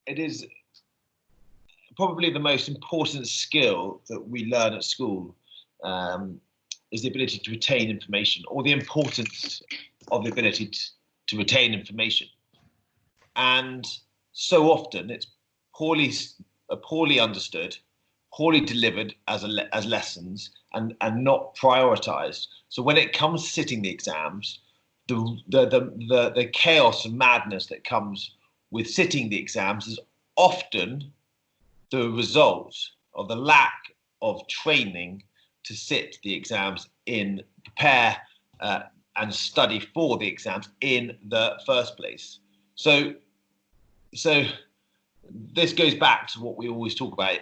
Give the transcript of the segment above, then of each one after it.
it is probably the most important skill that we learn at school, is the ability to retain information, or the importance of the ability to retain information. And so often it's poorly understood, poorly delivered as lessons, and not prioritized. So when it comes to sitting the exams, the chaos and madness that comes with sitting the exams is often the result of the lack of training to sit the exams, prepare and study for the exams in the first place. So this goes back to what we always talk about.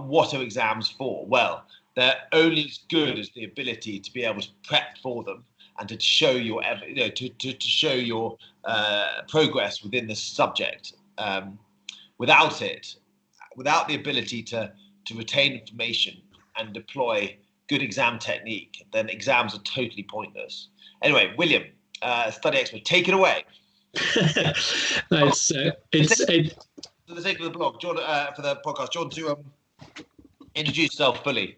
What are exams for? Well, they're only as good as the ability to be able to prep for them and to show your to show your progress within the subject. Without the ability to retain information and deploy good exam technique, then exams are totally pointless. Anyway, William, study expert, take it away. No, For the sake of the blog, for the podcast, do you want to introduce yourself fully?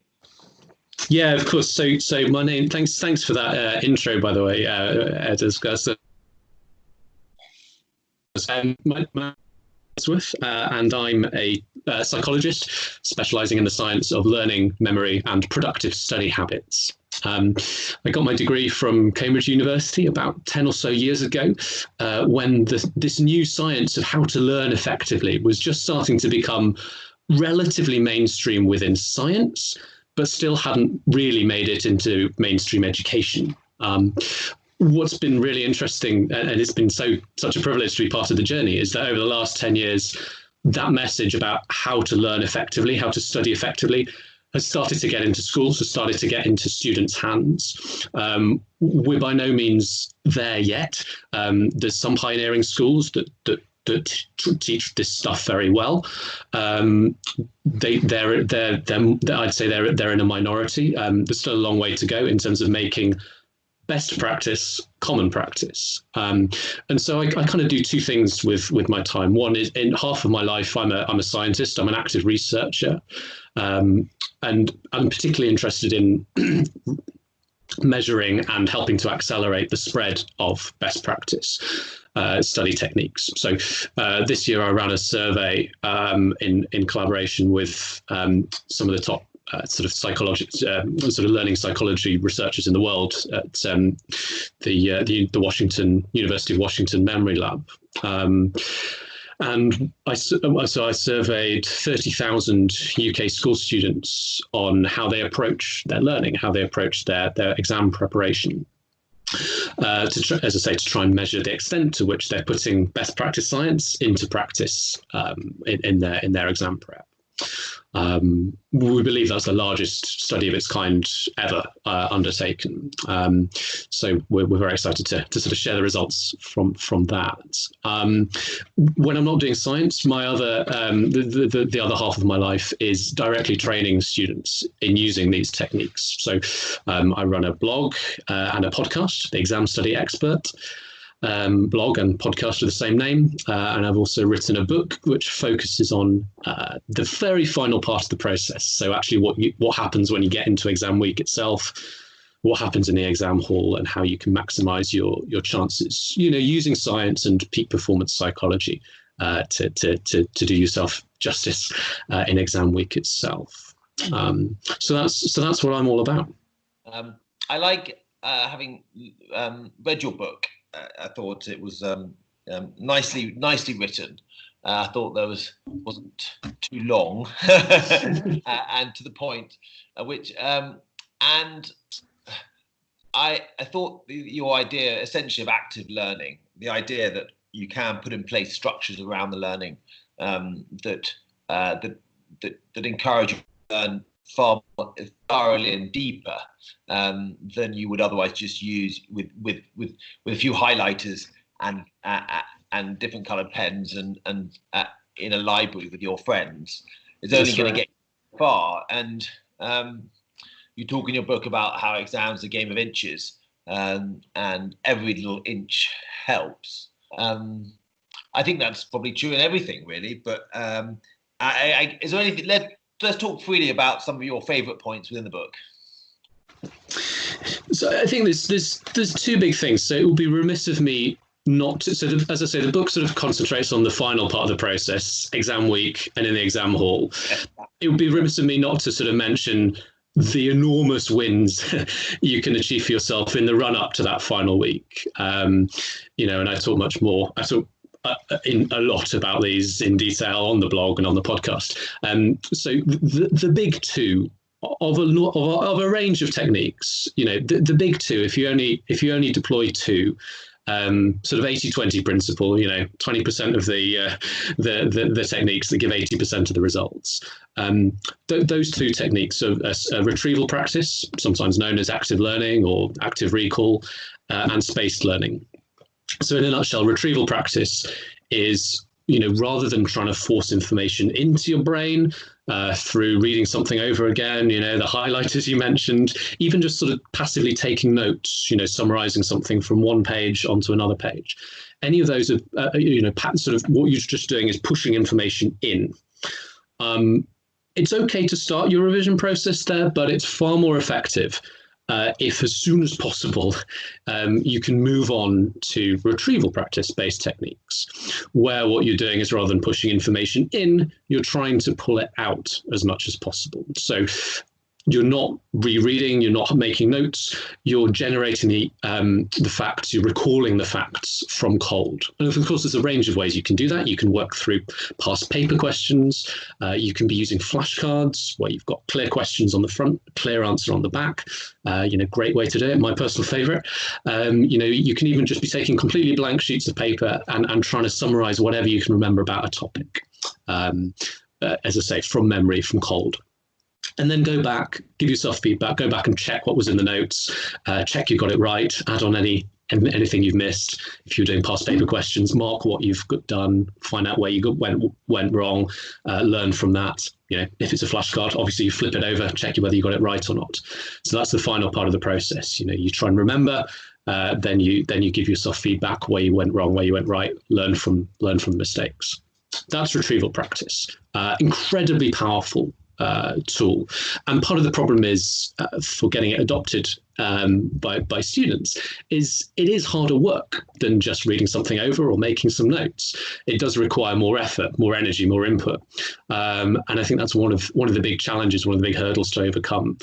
Yeah, of course. So my name. Thanks for that intro, by the way, Ed. My and I'm a psychologist specializing in the science of learning, memory, and productive study habits. I got my degree from Cambridge University about 10 or so years ago, when this new science of how to learn effectively was just starting to become relatively mainstream within science, but still hadn't really made it into mainstream education. What's been really interesting, and it's been such a privilege to be part of the journey, is that over the last 10 years, that message about how to learn effectively, how to study effectively, has started to get into schools, has started to get into students' hands. We're by no means there yet. There's some pioneering schools that teach this stuff very well. I'd say they're in a minority. There's still a long way to go in terms of making best practice common practice. And so I kind of do two things with my time. One is, in half of my life, I'm a scientist. I'm an active researcher. And I'm particularly interested in measuring and helping to accelerate the spread of best practice study techniques. So this year I ran a survey in collaboration with some of the top sort of learning psychology researchers in the world at the University of Washington Memory Lab. And I surveyed 30,000 UK school students on how they approach their learning, how they approach their exam preparation. To try and measure the extent to which they're putting best practice science into practice in their exam prep. We believe that's the largest study of its kind ever undertaken. So we're very excited to sort of share the results from that. When I'm not doing science, my other the other half of my life is directly training students in using these techniques. So I run a blog and a podcast, The Exam Study Expert. Blog and podcast with the same name, and I've also written a book which focuses on the very final part of the process. So actually what happens when you get into exam week itself, what happens in the exam hall, and how you can maximize your chances, using science and peak performance psychology to do yourself justice in exam week itself. So that's what I'm all about. I like having read your book. I thought it was nicely written. I thought there wasn't too long and to the point, and I thought your idea essentially of active learning, the idea that you can put in place structures around the learning that encourage you to learn far more thoroughly and deeper than you would otherwise just use with a few highlighters and different coloured pens and in a library with your friends. It's only going to get far. And you talk in your book about how exams are a game of inches, and every little inch helps. I think that's probably true in everything, really. But is there anything? Let's talk freely about some of your favourite points within the book. So I think there's two big things. So it would be remiss of me not to, as I say, the book sort of concentrates on the final part of the process, exam week and in the exam hall. It would be remiss of me not to sort of mention the enormous wins you can achieve for yourself in the run up to that final week. And I talk in a lot about these in detail on the blog and on the podcast. So the big two of a range of techniques, the big two, if you only deploy two, sort of 80-20 principle, 20% of the techniques that give 80% of the results. Those two techniques are retrieval practice, sometimes known as active learning or active recall, and spaced learning. So in a nutshell, retrieval practice is, rather than trying to force information into your brain through reading something over again, the highlighters you mentioned, even just sort of passively taking notes, summarizing something from one page onto another page. Any of those are, sort of what you're just doing is pushing information in. It's okay to start your revision process there, but it's far more effective if as soon as possible you can move on to retrieval practice-based techniques, where what you're doing is, rather than pushing information in, you're trying to pull it out as much as possible. So you're not rereading, you're not making notes, you're generating the facts, you're recalling the facts from cold. And of course, there's a range of ways you can do that. You can work through past paper questions. You can be using flashcards where you've got clear questions on the front, clear answer on the back. Great way to do it, my personal favorite. You can even just be taking completely blank sheets of paper and trying to summarize whatever you can remember about a topic. As I say, from memory, from cold. And then go back, give yourself feedback, go back and check what was in the notes, check you got it right, add on anything you've missed. If you're doing past paper questions, mark what you've done, find out where you went wrong, learn from that. If it's a flashcard, obviously you flip it over, check whether you got it right or not. So that's the final part of the process. You try and remember, then you give yourself feedback where you went wrong, where you went right, learn from the mistakes. That's retrieval practice. Incredibly powerful tool, and part of the problem is for getting it adopted by students is it is harder work than just reading something over or making some notes. It does require more effort, more energy, more input, and I think that's one of the big challenges, one of the big hurdles to overcome.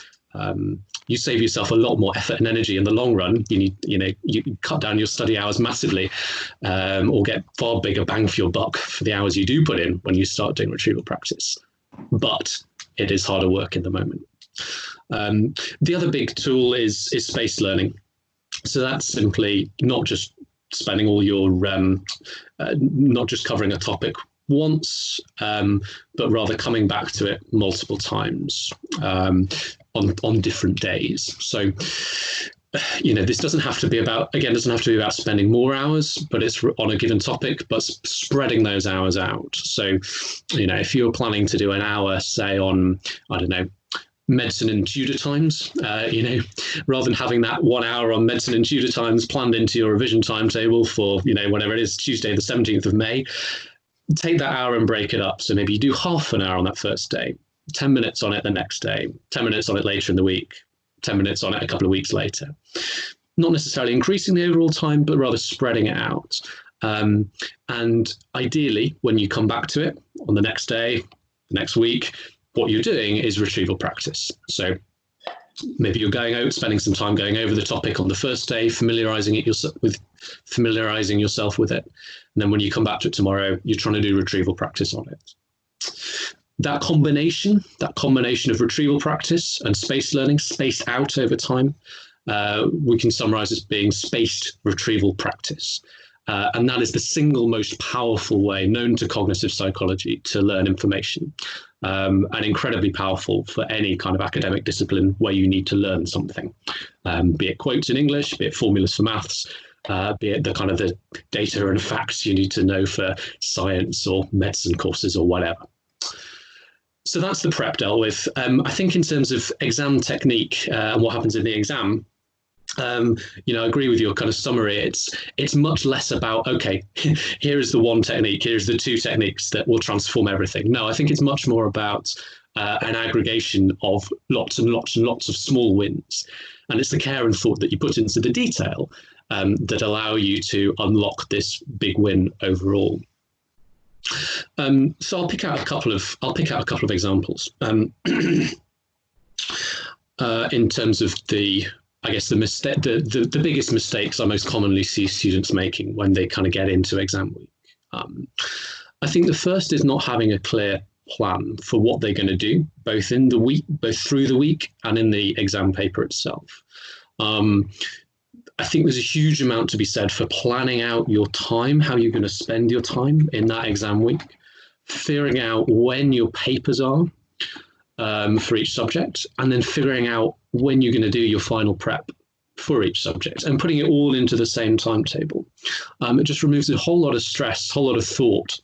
You save yourself a lot more effort and energy in the long run. You cut down your study hours massively, or get far bigger bang for your buck for the hours you do put in when you start doing retrieval practice. But it is harder work in the moment. The other big tool is spaced learning. So that's simply not just spending all your, not just covering a topic once, but rather coming back to it multiple times on different days. So, this doesn't have to be about spending more hours, but it's on a given topic, but spreading those hours out. So, if you're planning to do an hour, say on, I don't know, medicine in Tudor times, rather than having that 1 hour on medicine in Tudor times planned into your revision timetable for, whatever it is, Tuesday, the 17th of May, take that hour and break it up. So maybe you do half an hour on that first day, 10 minutes on it the next day, 10 minutes on it later in the week, 10 minutes on it a couple of weeks later. Not necessarily increasing the overall time, but rather spreading it out. And ideally, when you come back to it on the next day, the next week, what you're doing is retrieval practice. So maybe you're spending some time going over the topic on the first day, familiarizing yourself with it. And then when you come back to it tomorrow, you're trying to do retrieval practice on it. That combination of retrieval practice and spaced learning, spaced out over time, we can summarize as being spaced retrieval practice. And that is the single most powerful way known to cognitive psychology to learn information, and incredibly powerful for any kind of academic discipline where you need to learn something, be it quotes in English, be it formulas for maths, be it the kind of the data and facts you need to know for science or medicine courses or whatever. So that's the prep dealt with. I think in terms of exam technique and what happens in the exam, I agree with your kind of summary. It's much less about, okay, here is the one technique, here's the two techniques that will transform everything. No, I think it's much more about an aggregation of lots and lots and lots of small wins. And it's the care and thought that you put into the detail that allow you to unlock this big win overall. So I'll pick out a couple of examples in terms of the biggest mistakes I most commonly see students making when they kind of get into exam week. I think the first is not having a clear plan for what they're going to do, both through the week and in the exam paper itself. I think there's a huge amount to be said for planning out your time, how you're going to spend your time in that exam week, figuring out when your papers are for each subject, and then figuring out when you're going to do your final prep for each subject and putting it all into the same timetable. It just removes a whole lot of stress, a whole lot of thought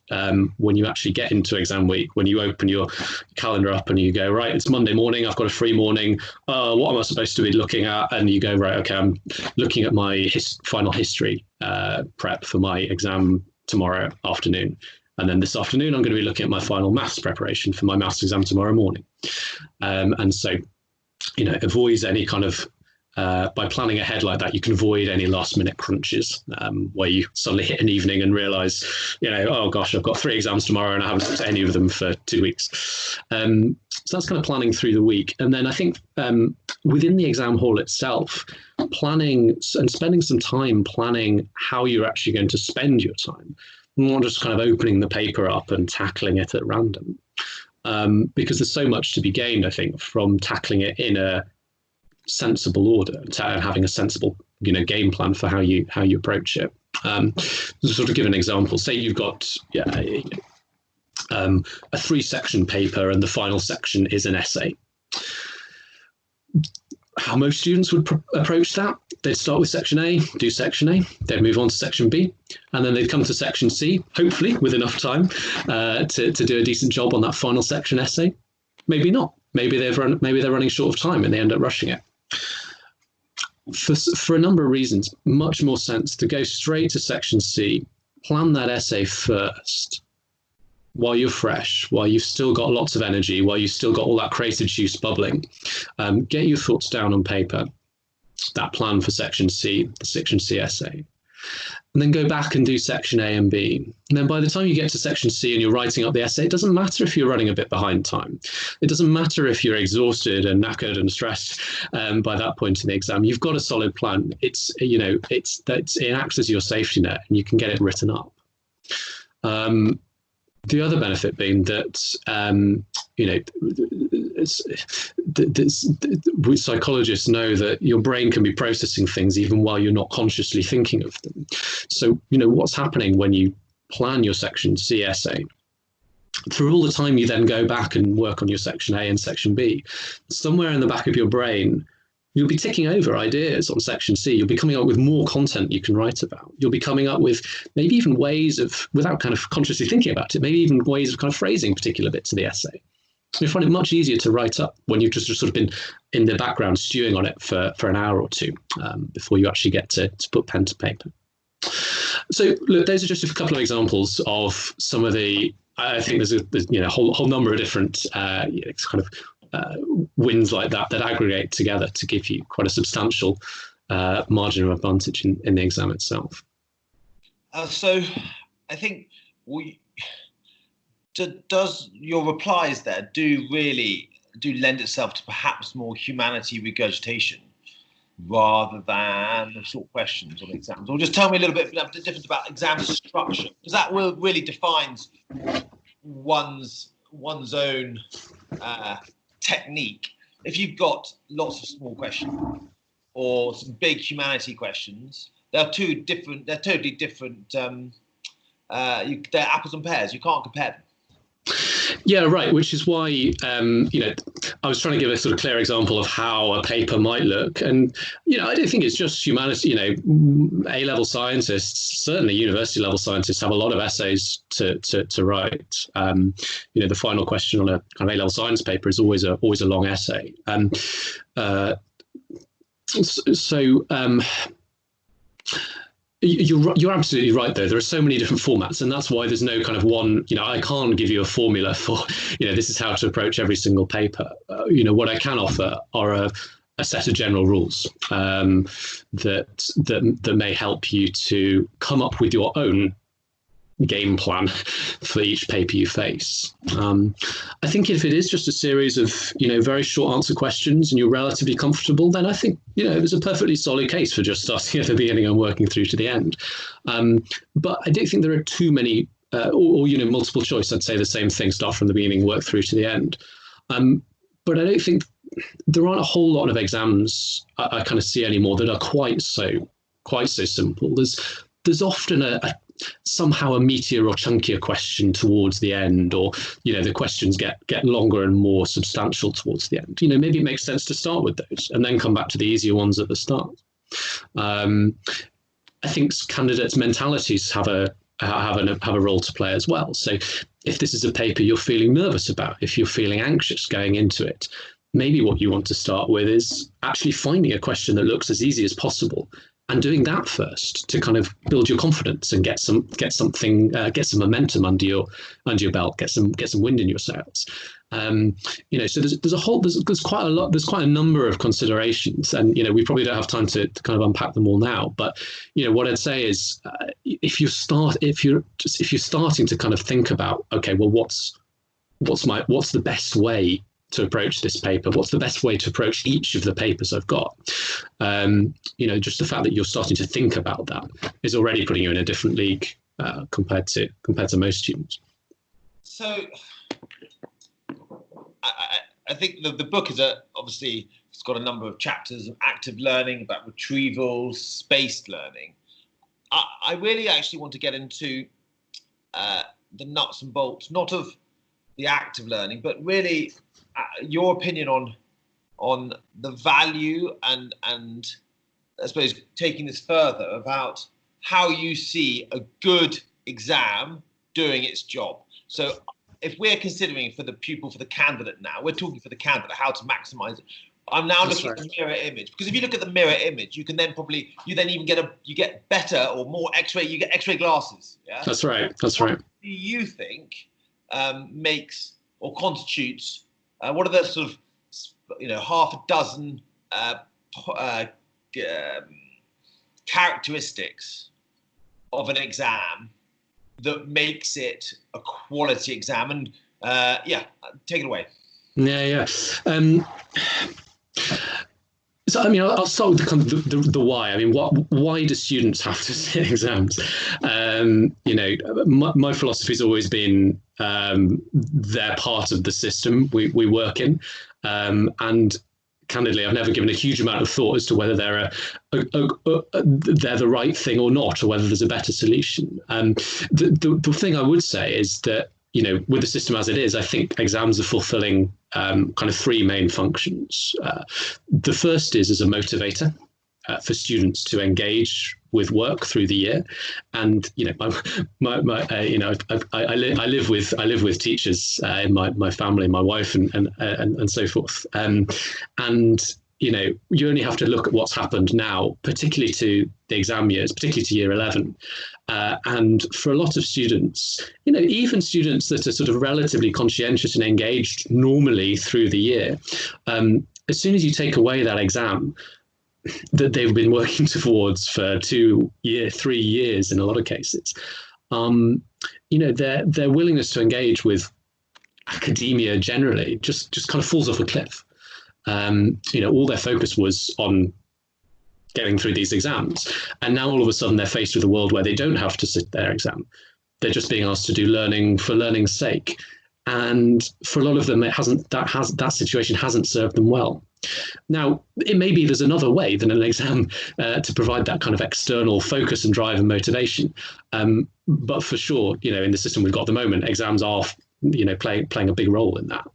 when you actually get into exam week, when you open your calendar up and you go, right, it's Monday morning, I've got a free morning, what am I supposed to be looking at? And you go, right, okay, I'm looking at my final history prep for my exam tomorrow afternoon. And then this afternoon, I'm going to be looking at my final maths preparation for my maths exam tomorrow morning. And so, avoids any kind of by planning ahead like that, you can avoid any last minute crunches where you suddenly hit an evening and realize, oh gosh, I've got 3 exams tomorrow and I haven't looked at any of them for 2 weeks. So that's kind of planning through the week. And then I think within the exam hall itself, planning and spending some time planning how you're actually going to spend your time, not just kind of opening the paper up and tackling it at random. Because there's so much to be gained, I think, from tackling it in a sensible order and having a sensible game plan for how you approach it. To sort of give an example, say you've got a 3-section paper and the final section is an essay. How most students would approach that, they'd start with section A, do section A, they'd move on to section B, and then they'd come to section C, hopefully with enough time to do a decent job on that final section essay. Maybe not. Maybe they're running short of time and they end up rushing it. For a number of reasons, much more sense to go straight to section C, plan that essay first, while you're fresh, while you've still got lots of energy, while you've still got all that creative juice bubbling. Get your thoughts down on paper, that plan for section C, the section C essay. And then go back and do section A and B. And then by the time you get to section C and you're writing up the essay, it doesn't matter if you're running a bit behind time. It doesn't matter if you're exhausted and knackered and stressed by that point in the exam. You've got a solid plan. It acts as your safety net and you can get it written up. The other benefit being that, psychologists know that your brain can be processing things even while you're not consciously thinking of them. So, what's happening when you plan your section C essay? Through all the time you then go back and work on your section A and section B, somewhere in the back of your brain, you'll be ticking over ideas on section C. You'll be coming up with more content you can write about. You'll be coming up with maybe even ways of, without kind of consciously thinking about it, maybe even ways of kind of phrasing particular bits of the essay. You find it much easier to write up when you've just sort of been in the background stewing on it for an hour or two before you actually get to put pen to paper. So look, those are just a couple of examples of some of the, I think there's a whole number of different kind of wins like that aggregate together to give you quite a substantial margin of advantage in the exam itself. So I think does your replies there do lend itself to perhaps more humanity regurgitation rather than the short questions on exams? Or just tell me a little bit different about exam structure, because that really defines one's own technique. If you've got lots of small questions or some big humanity questions, they're totally different. They're apples and pears. You can't compare them. Yeah, right. Which is why, I was trying to give a sort of clear example of how a paper might look. And, I don't think it's just humanity, A-level scientists, certainly university-level scientists have a lot of essays to write. The final question on a kind of A-level science paper is always a long essay. So you're absolutely right, though. There are so many different formats, and that's why there's no kind of one, I can't give you a formula for, this is how to approach every single paper. What I can offer are a set of general rules that may help you to come up with your own game plan for each paper you face. I think if it is just a series of, very short answer questions and you're relatively comfortable, then I think, there's a perfectly solid case for just starting at the beginning and working through to the end. But I don't think there are too many, or multiple choice. I'd say the same thing, start from the beginning, work through to the end. But I don't think there aren't a whole lot of exams I kind of see anymore that are quite so simple. There's often somehow a meatier or chunkier question towards the end, or the questions get longer and more substantial towards the end. Maybe it makes sense to start with those and then come back to the easier ones at the start. I think candidates' mentalities have a role to play as well. So if this is a paper you're feeling nervous about, if you're feeling anxious going into it, maybe what you want to start with is actually finding a question that looks as easy as possible and doing that first to kind of build your confidence and get some momentum under your belt, get some wind in your sails. So there's quite a lot, there's quite a number of considerations, and we probably don't have time to kind of unpack them all now. But what I'd say is, if you're starting to kind of think about, okay, well, what's the best way to approach this paper? What's the best way to approach each of the papers I've got? Just the fact that you're starting to think about that is already putting you in a different league compared to most students. So I think the book is obviously it's got a number of chapters of active learning, about retrieval, spaced learning. I really actually want to get into the nuts and bolts, not of the active learning, but really your opinion on the value and I suppose taking this further about how you see a good exam doing its job. So if we're considering for the pupil, for the candidate now, we're talking for the candidate, how to maximize it. I'm now looking at the mirror image, because if you look at the mirror image, you can then probably, you get better or more X-ray, you get X-ray glasses. Yeah, that's right. What do you think makes or constitutes, what are the sort of, half a dozen characteristics of an exam that makes it a quality exam? And take it away. Yeah. So, I'll start with the why. Why do students have to sit exams? My philosophy has always been they're part of the system we work in. And candidly, I've never given a huge amount of thought as to whether they're the right thing or not, or whether there's a better solution. The thing I would say is that, with the system as it is, I think exams are fulfilling kind of three main functions. The first is as a motivator for students to engage with work through the year, and I live with teachers in my family, my wife, and so forth, and you only have to look at what's happened now, particularly to the exam years, particularly to year 11. And for a lot of students, even students that are sort of relatively conscientious and engaged normally through the year, as soon as you take away that exam that they've been working towards for 3 years in a lot of cases, their willingness to engage with academia generally just kind of falls off a cliff. All their focus was on getting through these exams, and now all of a sudden they're faced with a world where they don't have to sit their exam. They're just being asked to do learning for learning's sake, and for a lot of them, that situation hasn't served them well. Now, it may be there's another way than an exam to provide that kind of external focus and drive and motivation, but for sure, in the system we've got at the moment, exams are playing a big role in that.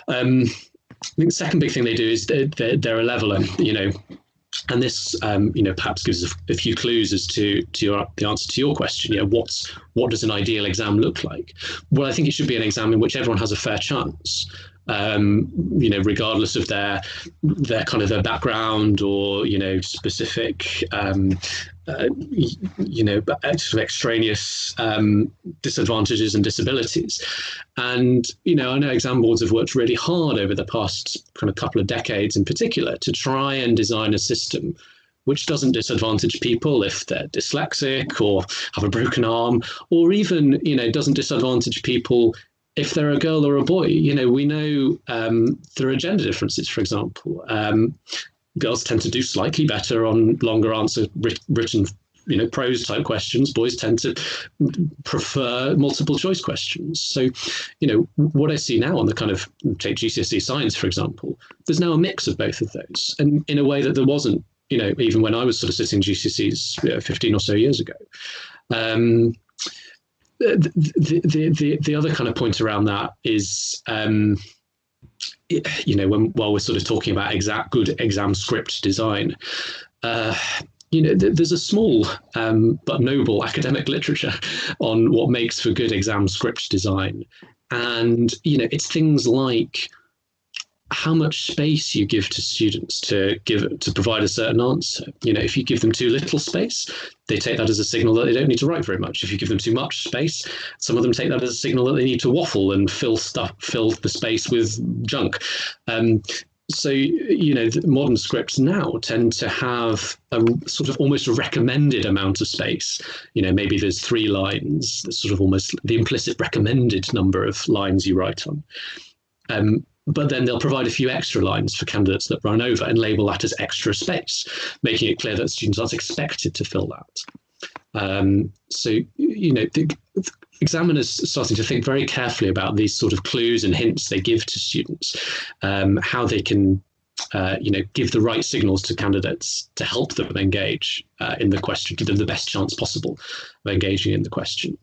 I think the second big thing they do is they're a leveler, and this, perhaps gives a few clues as to the answer to your question. What does an ideal exam look like? Well, I think it should be an exam in which everyone has a fair chance. regardless of their kind of their background or specific sort of extraneous disadvantages and disabilities. And I know exam boards have worked really hard over the past kind of couple of decades in particular to try and design a system which doesn't disadvantage people if they're dyslexic or have a broken arm, or even doesn't disadvantage people if they're a girl or a boy. We know there are gender differences, for example. Girls tend to do slightly better on longer answer written prose type questions. Boys tend to prefer multiple choice questions. So what I see now on the kind of, take GCSE science for example, there's now a mix of both of those, and in a way that there wasn't even when I was sort of sitting GCSEs 15 or so years ago. The other kind of point around that is while we're sort of talking about good exam script design, there's a small but noble academic literature on what makes for good exam script design. And, it's things like how much space you give to students to provide a certain answer. If you give them too little space, they take that as a signal that they don't need to write very much. If you give them too much space, some of them take that as a signal that they need to waffle and fill the space with junk. So, the modern scripts now tend to have a sort of almost a recommended amount of space. Maybe there's 3 lines, that's sort of almost the implicit recommended number of lines you write on. But then they'll provide a few extra lines for candidates that run over and label that as extra space, making it clear that students aren't expected to fill that. The examiners starting to think very carefully about these sort of clues and hints they give to students, how they can give the right signals to candidates to help them engage in the question, give them the best chance possible of engaging in the question.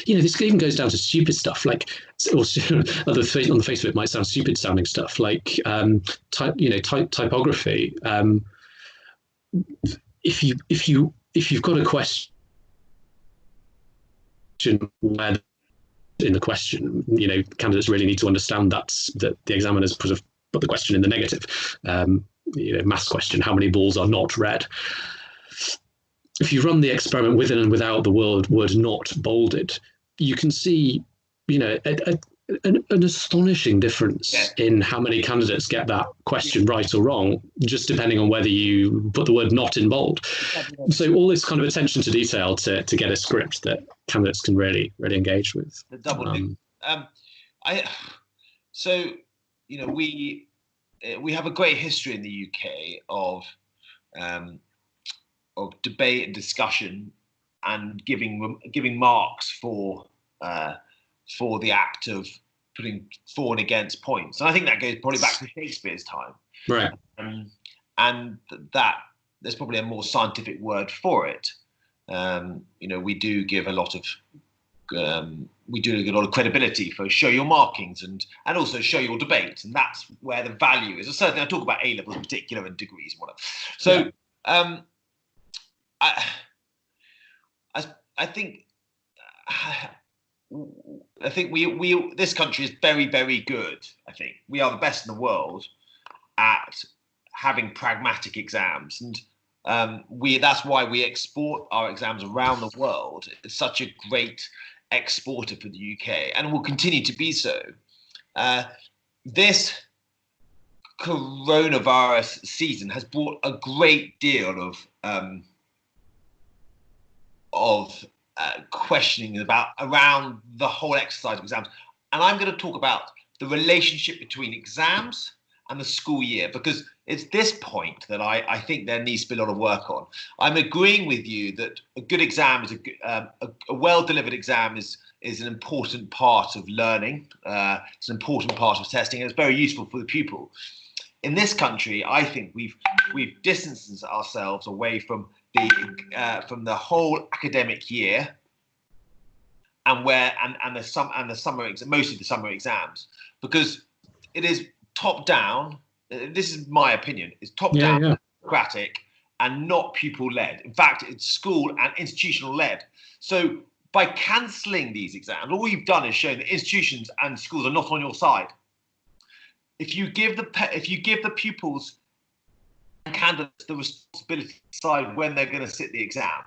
This even goes down to stupid stuff like, on the face of it might sound stupid sounding stuff like typography. If you've got a question where in the question, candidates really need to understand that the examiners put the question in the negative. Maths question: how many balls are not red? If you run the experiment with and without the word not bolded, you can see, an astonishing difference in how many candidates get that question right or wrong, just depending on whether you put the word not in bold. So all this kind of attention to detail to get a script that candidates can really engage with. The double. We have a great history in the UK of debate and discussion and giving marks for the act of putting for and against points. And I think that goes probably back to Shakespeare's time. Right. And that there's probably a more scientific word for it. We do give a lot of credibility for show your markings and also show your debate, and that's where the value is. And certainly, I talk about A levels in particular and degrees and whatever. So. Yeah. I think we this country is very, very good. I think we are the best in the world at having pragmatic exams, and that's why we export our exams around the world. It's such a great exporter for the UK, and will continue to be so. This coronavirus season has brought a great deal of questioning around the whole exercise of exams. And I'm going to talk about the relationship between exams and the school year, because it's this point that I think there needs to be a lot of work on. I'm agreeing with you that a good exam is a well-delivered exam is an important part of learning. It's an important part of testing, and it's very useful for the pupil. In this country, I think we've distanced ourselves away from the whole academic year, and the summer most of the summer exams, because it is top down. This is my opinion. It's top down, democratic, and not pupil led. In fact, it's school and institutional led. So by cancelling these exams, all you've done is shown that institutions and schools are not on your side. if you give the pupils and candidates the responsibility to decide when they're going to sit the exam,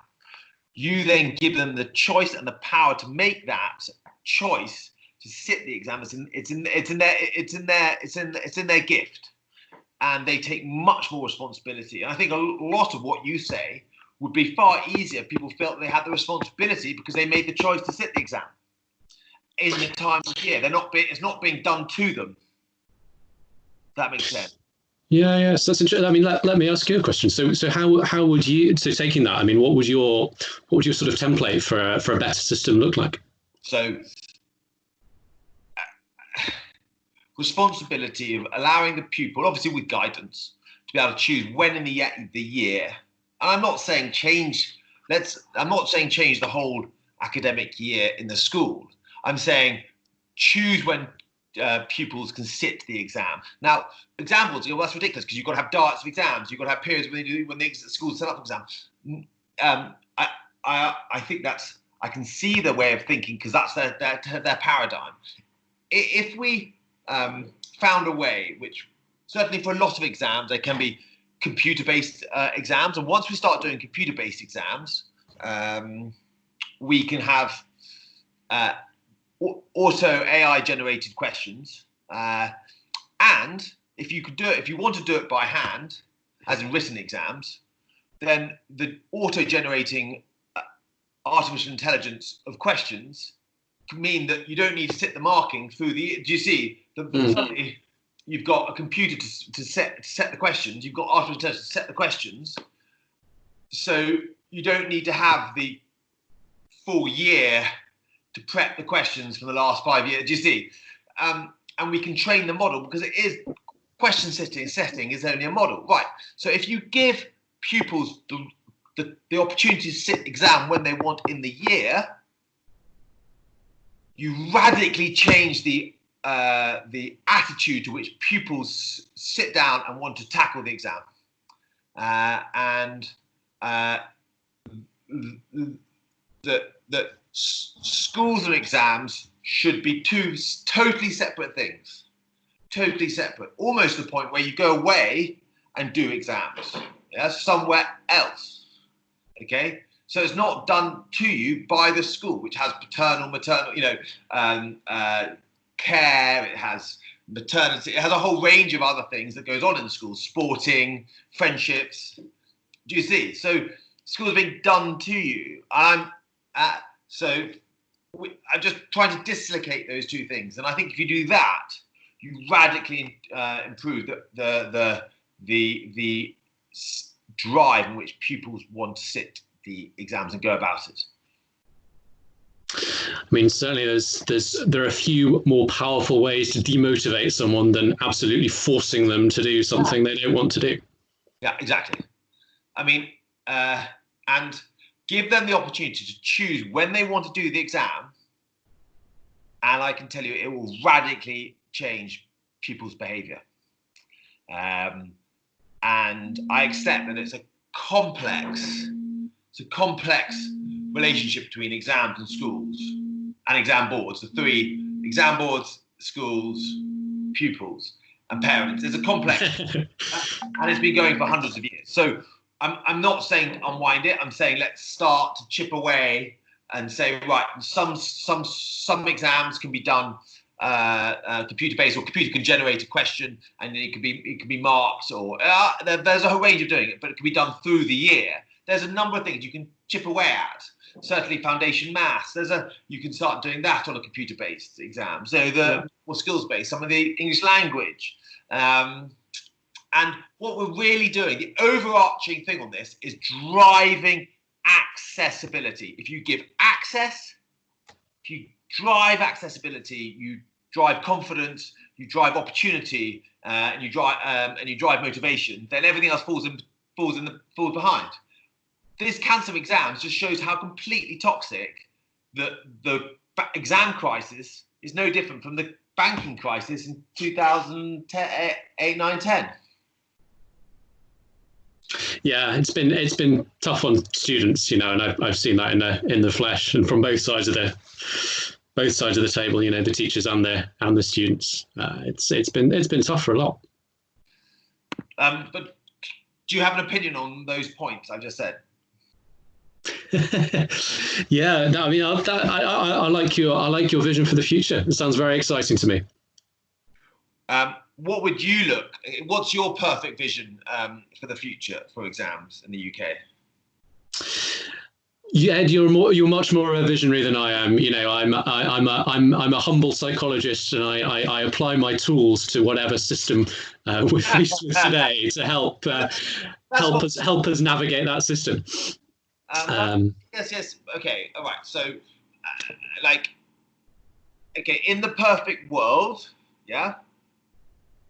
you then give them the choice and the power to make that choice to sit the exam. It's in their gift, and they take much more responsibility. And I think a lot of what you say would be far easier if people felt they had the responsibility because they made the choice to sit the exam in the time of year. It's not being done to them. That makes sense. Yeah, yes, that's interesting. I mean, let me ask you a question. So how would you, so taking that, I mean, what would your sort of template for a better system look like? So responsibility of allowing the pupil, obviously with guidance, to be able to choose when in the year. And I'm not saying change the whole academic year in the school. I'm saying choose when pupils can sit the exam. Now, examples, that's ridiculous because you've got to have darts of exams. You've got to have periods when the school set up exams. I think I can see their way of thinking because that's their paradigm. If we found a way, which certainly for a lot of exams, there can be computer-based exams. And once we start doing computer-based exams, we can have auto AI-generated questions. And if you want to do it by hand, as in written exams, then the auto-generating artificial intelligence of questions can mean that you don't need to sit the marking through the. Do you see? Suddenly you've got a computer to set the questions. You've got artificial intelligence to set the questions, so you don't need to have the full year to prep the questions from the last 5 years. Do you see? And we can train the model because it is question setting is only a model, right? So if you give pupils the opportunity to sit exam when they want in the year, you radically change the attitude to which pupils sit down and want to tackle the exam, and that schools and exams should be two totally separate things, totally separate, almost to the point where you go away and do exams, somewhere else. Okay, so it's not done to you by the school, which has paternal, maternal, care. It has maternity. It has a whole range of other things that goes on in the school, sporting, friendships. Do you see? So schools are being done to you. I'm just trying to dislocate those two things, and I think if you do that, you radically improve the drive in which pupils want to sit the exams and go about it. I mean, certainly there are a few more powerful ways to demotivate someone than absolutely forcing them to do something they don't want to do. Yeah, exactly. I mean, and give them the opportunity to choose when they want to do the exam, and I can tell you it will radically change pupils' behaviour. And I accept that it's a complex relationship between exams and schools and exam boards, the three exam boards, schools, pupils and parents. It's a complex and it's been going for hundreds of years. So I'm not saying unwind it. I'm saying let's start to chip away and say, right, some exams can be done computer-based, or computer can generate a question and it can be marked, or there's a whole range of doing it, but it can be done through the year. There's a number of things you can chip away at. Certainly foundation maths, you can start doing that on a computer-based exam. So the more skills-based, some of the English language. And what we're really doing, the overarching thing on this is driving accessibility. If you give access, if you drive accessibility, you drive confidence, you drive opportunity, and you drive motivation, then everything else falls behind. This cancer of exams just shows how completely toxic the exam crisis is. No different from the banking crisis in 2008, 9, 10. Yeah, it's been tough on students, and I've seen that in the flesh, and from both sides of both sides of the table, you know, the teachers and the students. It's been tough for a lot. But do you have an opinion on those points I just said? Yeah, no, I mean, I like your vision for the future. It sounds very exciting to me. What would you look? What's your perfect vision for the future for exams in the UK? Yeah, Ed, you're much more a visionary than I am. You know, I'm a humble psychologist, and I apply my tools to whatever system we're faced with today to help us navigate that system. Yes. Okay. All right. So, okay, in the perfect world, yeah.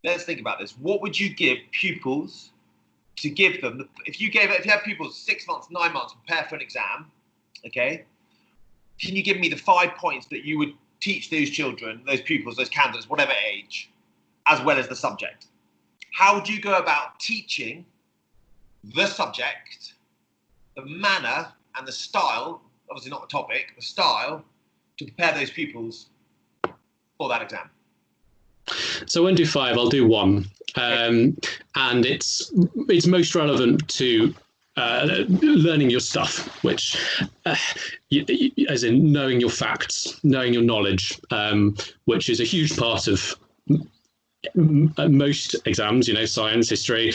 Let's think about this. What would you give pupils to give them if you have pupils 6 months, 9 months prepare for an exam? Okay. Can you give me the 5 points that you would teach those children, those pupils, those candidates, whatever age, as well as the subject? How would you go about teaching the subject, the manner and the style, obviously not the topic, the style, to prepare those pupils for that exam? So I won't do 5, I'll do 1. And it's most relevant to learning your stuff, which as in knowing your facts, knowing your knowledge, which is a huge part of most exams, you know, science, history,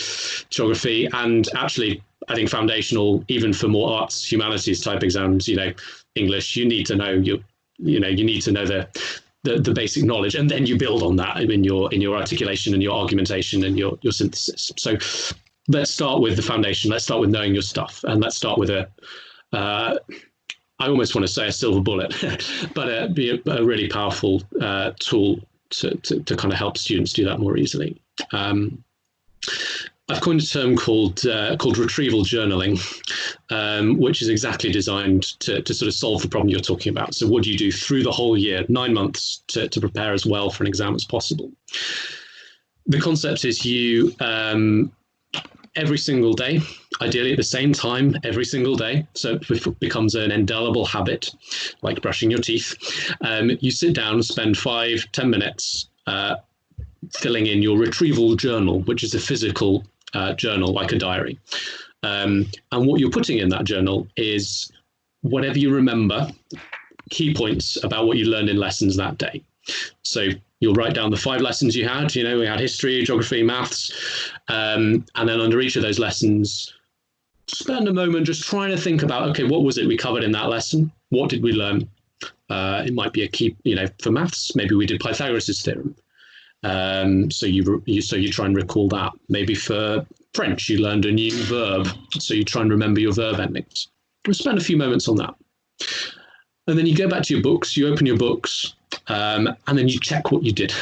geography, and actually I think foundational even for more arts, humanities type exams, you know, English, you need to know you need to know the basic knowledge, and then you build on that in your articulation and your argumentation and your synthesis. So let's start with the foundation. Let's start with knowing your stuff, and let's start with I almost want to say a silver bullet, but be a really powerful tool to kind of help students do that more easily. I've coined a term called retrieval journaling, which is exactly designed to sort of solve the problem you're talking about. So what do you do through the whole year, 9 months, to prepare as well for an exam as possible? The concept is you, every single day, ideally at the same time, every single day, so it becomes an indelible habit, like brushing your teeth, you sit down and spend 5-10 minutes filling in your retrieval journal, which is a physical journal, like a diary. And what you're putting in that journal is whatever you remember, key points about what you learned in lessons that day. So you'll write down the 5 lessons you had. You know, we had history, geography, maths, and then under each of those lessons, spend a moment just trying to think about, okay, what was it we covered in that lesson? What did we learn? It might be a key, you know, for maths, maybe we did Pythagoras' theorem. So you try and recall that. Maybe for French, you learned a new verb, so you try and remember your verb endings. We'll spend a few moments on that. And then you go back to your books, you open your books, and then you check what you did.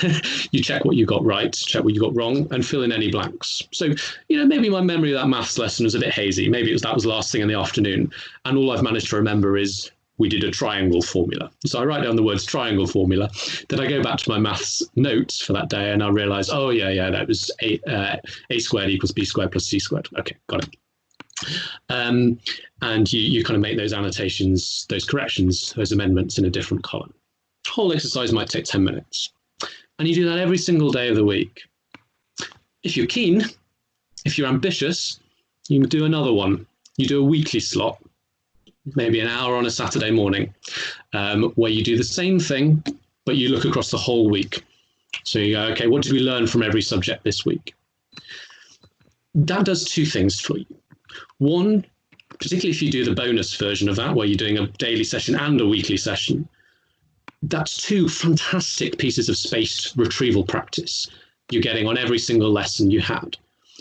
You check what you got right, check what you got wrong, and fill in any blanks. So, you know, maybe my memory of that maths lesson was a bit hazy. Maybe that was last thing in the afternoon. And all I've managed to remember is we did a triangle formula. So I write down the words triangle formula. Then I go back to my maths notes for that day and I realize, oh, yeah, that was a squared equals b squared plus c squared. Okay, got it. And you kind of make those annotations, those corrections, those amendments in a different column. The whole exercise might take 10 minutes. And you do that every single day of the week. If you're keen, if you're ambitious, you can do another one. You do a weekly slot, maybe an hour on a Saturday morning, where you do the same thing, but you look across the whole week. So you go, okay, what did we learn from every subject this week? That does 2 things for you. One, particularly if you do the bonus version of that, where you're doing a daily session and a weekly session, that's 2 fantastic pieces of spaced retrieval practice you're getting on every single lesson you had.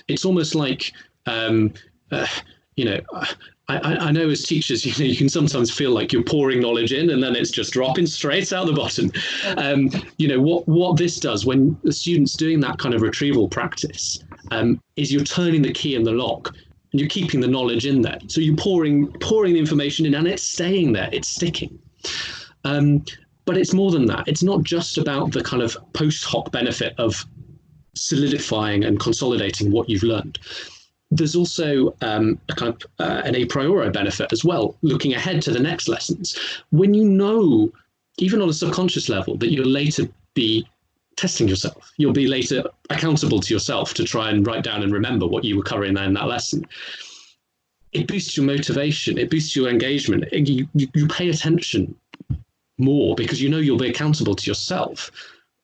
It's almost like, you know, I know as teachers, you know, you can sometimes feel like you're pouring knowledge in and then it's just dropping straight out the bottom. You know, what this does when the student's doing that kind of retrieval practice is you're turning the key in the lock and you're keeping the knowledge in there. So you're pouring the information in and it's staying there, it's sticking. But it's more than that. It's not just about the kind of post hoc benefit of solidifying and consolidating what you've learned. There's also a kind of an a priori benefit as well, looking ahead to the next lessons. When you know even on a subconscious level, that you'll later be testing yourself. You'll be later accountable to yourself to try and write down and remember what you were covering in that lesson. It boosts your motivation. It boosts your engagement. You pay attention more because you know you'll be accountable to yourself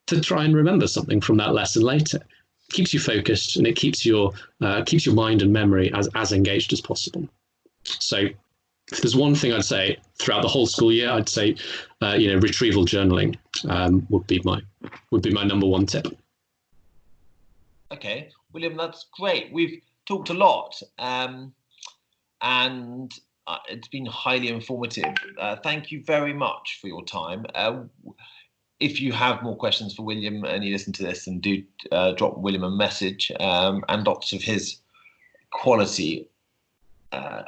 to try and remember something from that lesson later. It keeps you focused, and it keeps your mind and memory as engaged as possible. So if there's one thing I'd say throughout the whole school year, I'd say retrieval journaling would be my number one tip. Okay, William, that's great. We've talked a lot, and it's been highly informative. Thank you very much for your time. If you have more questions for William and you listen to this, and do drop William a message, and lots of his quality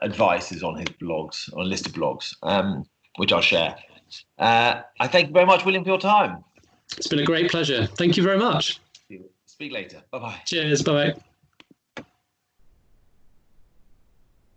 advice is on his blogs, on a list of blogs, which I'll share. I thank you very much, William, for your time. It's been a great pleasure. Thank you very much. Speak later. Bye-bye. Cheers. Bye-bye.